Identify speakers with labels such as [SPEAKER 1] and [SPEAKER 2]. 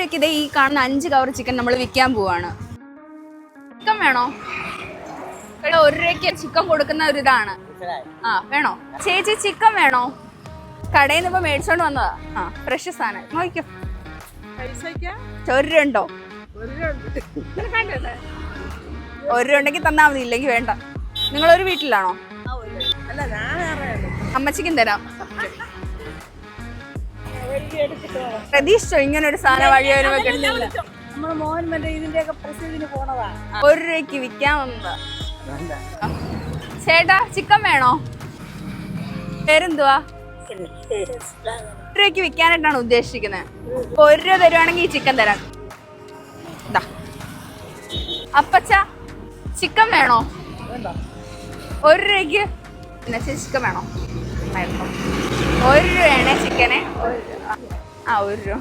[SPEAKER 1] രൂപയ്ക്ക് ഇതേ ഈ കാണുന്ന 5 കവർ ചിക്കൻ നമ്മൾ വിൽക്കാൻ പോവാണ്. ചിക്കൻ വേണോ? 1 രൂപയ്ക്ക് ചിക്കൻ കൊടുക്കുന്ന ഒരു ഇതാണ്. വേണോ ചേച്ചി? ചിക്കൻ വേണോ? കടയിൽ നിന്ന് ഇപ്പൊ മേടിച്ചോണ്ട് വന്നതാ. ഫ്രഷ് സാധനം നോക്കിക്കോ. 1 രൂപ ഉണ്ടോ? 1 രൂപ ഉണ്ടെങ്കിൽ തന്നാ മതി, ഇല്ലെങ്കിൽ വേണ്ട. നിങ്ങളൊരു വീട്ടിലാണോ? അമ്മച്ചിക്കും തരാം. പ്രതീക്ഷിച്ചോ ഇങ്ങനെ ഒരു സാധനം വഴി വരുമ്പോ? 1 രൂപയ്ക്ക് വിൽക്കാൻ വന്നതാ. ചേട്ടാ ചിക്കൻ വേണോ? പേരെന്തുവാ? 1 രൂപയ്ക്ക് വിൽക്കാനായിട്ടാണ് ഉദ്ദേശിക്കുന്നത്. 1 രൂപ തരുവാണെങ്കിൽ ഈ ചിക്കൻ തരാം. അപ്പച്ച ചിക്കൻ വേണോ? 1 രൂപയ്ക്ക് ചിക്കൻ വേണോ? 1 രൂപയാണേ ചിക്കന്. 1 രൂപ. 1 രൂപ.